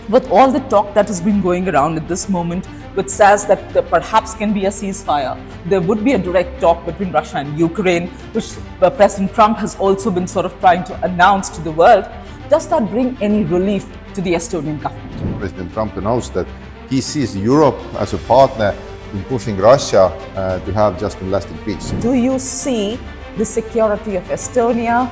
with all the talk that has been going around at this moment, which says that there perhaps can be a ceasefire, there would be a direct talk between Russia and Ukraine, which President Trump has also been sort of trying to announce to the world, does that bring any relief to the Estonian government? President Trump announced that he sees Europe as a partner in pushing Russia to have just and lasting peace. Do you see the security of Estonia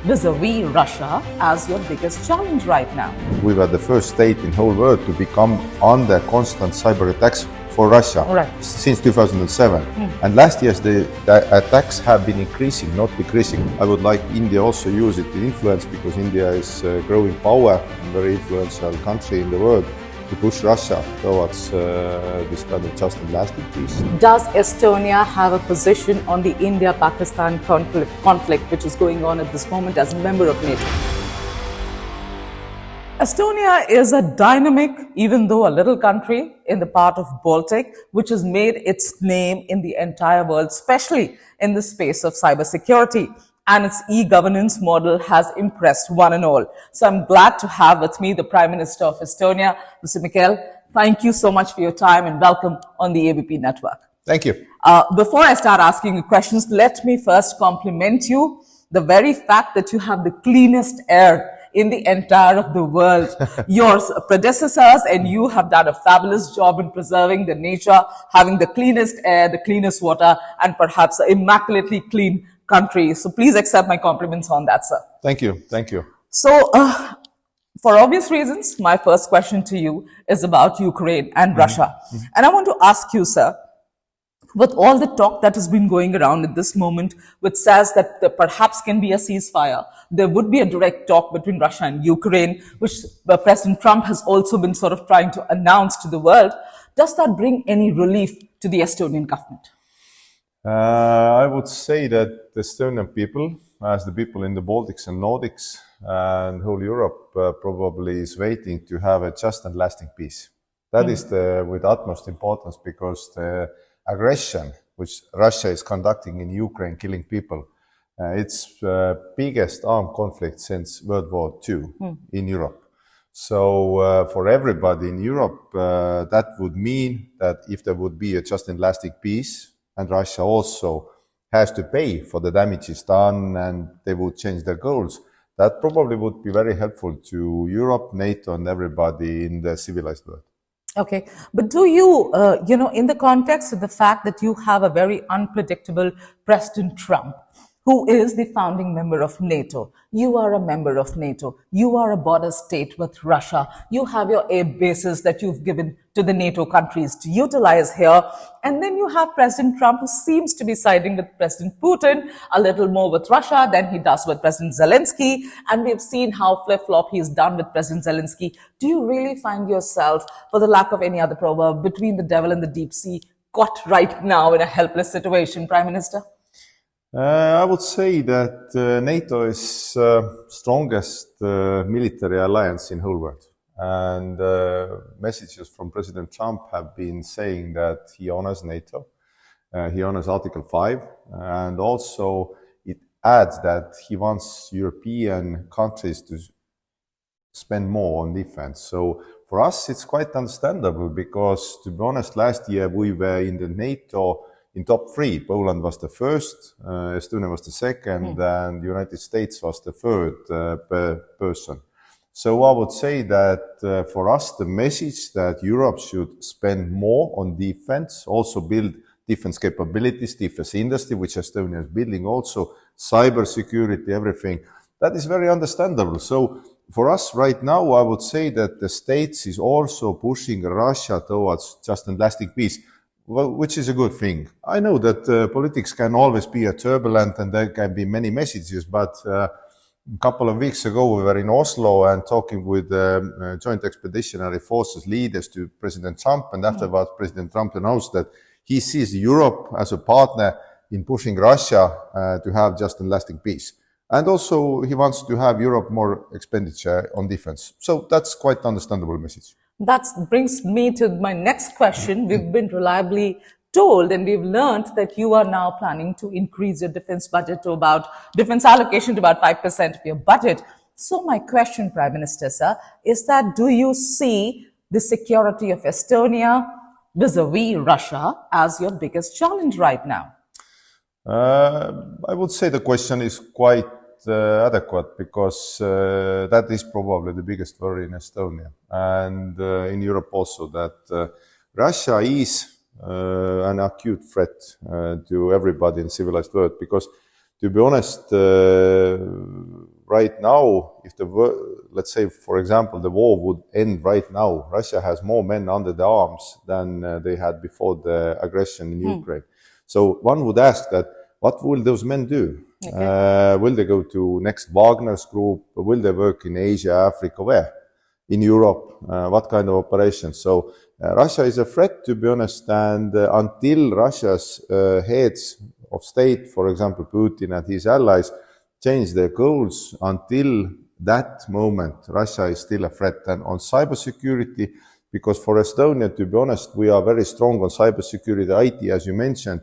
vis-a-vis Russia as your biggest challenge right now? We were the first state in the whole world to become under constant cyber attacks for Russia since 2007. And last year the attacks have been increasing, not decreasing. I would like India also use it to influence, because India is a growing power and very influential country in the world, to push Russia towards this kind of just and lasting peace. Does Estonia have a position on the India-Pakistan conflict which is going on at this moment as a member of NATO? Estonia is a dynamic, even though a little country in the part of Baltic, which has made its name in the entire world, especially in the space of cybersecurity. And its e-governance model has impressed one and all. So I'm glad to have with me the Prime Minister of Estonia, Mr. Mikkel. Thank you so much for your time and welcome on the ABP network. Thank you. Before I start asking you questions, let me first compliment you. The very fact that you have the cleanest air in the entire of the world. Your predecessors and you have done a fabulous job in preserving the nature, having the cleanest air, the cleanest water, and perhaps an immaculately clean country. So please accept my compliments on that, sir. Thank you. Thank you. So, for obvious reasons, my first question to you is about Ukraine and Russia. And I want to ask you, sir, with all the talk that has been going around at this moment, which says that there perhaps can be a ceasefire, there would be a direct talk between Russia and Ukraine, which President Trump has also been sort of trying to announce to the world, does that bring any relief to the Estonian government? I would say that the Estonian people, as the people in the Baltics and Nordics and whole Europe, probably is waiting to have a just and lasting peace. That is with utmost importance, because the aggression which Russia is conducting in Ukraine, killing people, it's the biggest armed conflict since World War II in Europe. So for everybody in Europe, that would mean that if there would be a just and lasting peace, and Russia also has to pay for the damages done, and they would change their goals, that probably would be very helpful to Europe, NATO, and everybody in the civilized world. Okay, but do you, in the context of the fact that you have a very unpredictable President Trump, who is the founding member of NATO, you are a member of NATO, you are a border state with Russia, you have your air bases that you've given to the NATO countries to utilize here, and then you have President Trump, who seems to be siding with President Putin a little more with Russia than he does with President Zelensky, and we've seen how flip-flop he's done with President Zelensky. Do you really find yourself, for the lack of any other proverb, between the devil and the deep sea, caught right now in a helpless situation, Prime Minister? I would say that NATO is strongest military alliance in whole world. And messages from President Trump have been saying that he honors NATO, he honors Article 5, and also it adds that he wants European countries to spend more on defense. So for us, it's quite understandable, because, to be honest, last year we were in the NATO in top 3. Poland was the first, Estonia was the second, and the United States was the third person. So I would say that for us, the message that Europe should spend more on defense, also build defense capabilities, defense industry, which Estonia is building also, cyber security, everything, that is very understandable. So for us right now, I would say that the States is also pushing Russia towards just and lasting peace, which is a good thing. I know that politics can always be turbulent and there can be many messages, but a couple of weeks ago we were in Oslo and talking with Joint Expeditionary Forces leaders to President Trump, and afterwards President Trump announced that he sees Europe as a partner in pushing Russia to have just and lasting peace. And also he wants to have Europe more expenditure on defense. So that's quite an understandable message. That brings me to my next question. We've been reliably told and we've learned that you are now planning to increase your defense budget to about, defense allocation to about 5% of your budget. So my question, Prime Minister, sir, is that do you see the security of Estonia vis-a-vis Russia as your biggest challenge right now? I would say the question is quite adequate because that is probably the biggest worry in Estonia and in Europe also, that Russia is an acute threat to everybody in civilized world. Because to be honest, right now, if let's say, for example, the war would end right now, Russia has more men under the arms than they had before the aggression in Ukraine. So one would ask that, what will those men do? Okay. Will they go to next Wagner's group? Will they work in Asia, Africa, where? In Europe? What kind of operations? So Russia is a threat, to be honest, and until Russia's heads of state, for example, Putin and his allies, change their goals, until that moment, Russia is still a threat. And on cybersecurity, because for Estonia, to be honest, we are very strong on cybersecurity, IT, as you mentioned.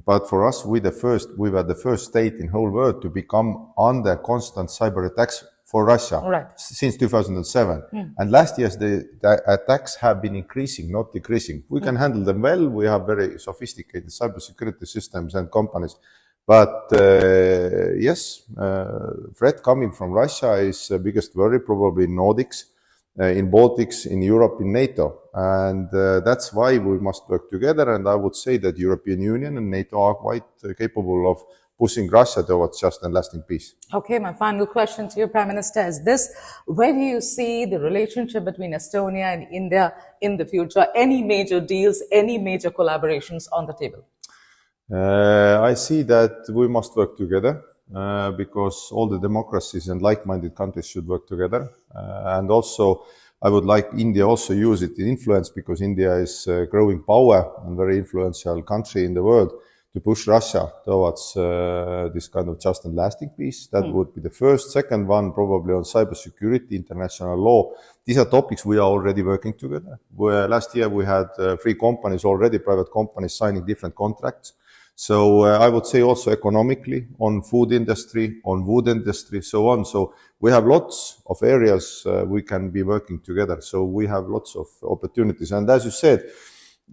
But for us, we were the first state in whole world to become under constant cyber attacks for Russia since 2007. And last year, the attacks have been increasing, not decreasing. We can handle them well. We have very sophisticated cybersecurity systems and companies. But yes, threat coming from Russia is the biggest worry, probably in Nordics, in Baltics, in Europe, in NATO. And that's why we must work together. And I would say that European Union and NATO are quite capable of pushing Russia towards just and lasting peace. Okay, my final question to you, Prime Minister, is this. Where do you see the relationship between Estonia and India in the future? Any major deals, any major collaborations on the table? I see that we must work together. Because all the democracies and like-minded countries should work together. And also, I would like India also use it in influence, because India is a growing power and very influential country in the world, to push Russia towards this kind of just and lasting peace. That would be the first. Second one, probably on cybersecurity, international law. These are topics we are already working together. Last year we had 3 companies already, private companies, signing different contracts. So I would say also economically, on food industry, on wood industry, so on. So we have lots of areas we can be working together. So we have lots of opportunities. And as you said,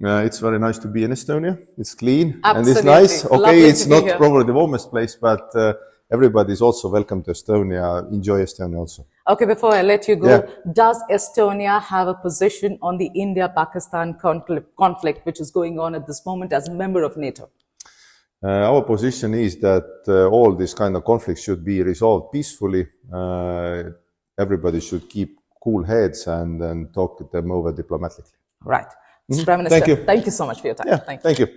it's very nice to be in Estonia. It's clean. Absolutely. And it's nice. Okay, lovely it's not here. probably the warmest place, but everybody is also welcome to Estonia. Enjoy Estonia also. Okay, before I let you go, does Estonia have a position on the India-Pakistan conflict, which is going on at this moment, as a member of NATO? Our position is that all these kind of conflicts should be resolved peacefully. Everybody should keep cool heads and talk them over diplomatically. Right. Mr. Prime Minister, Thank you. Thank you so much for your time. Thank you.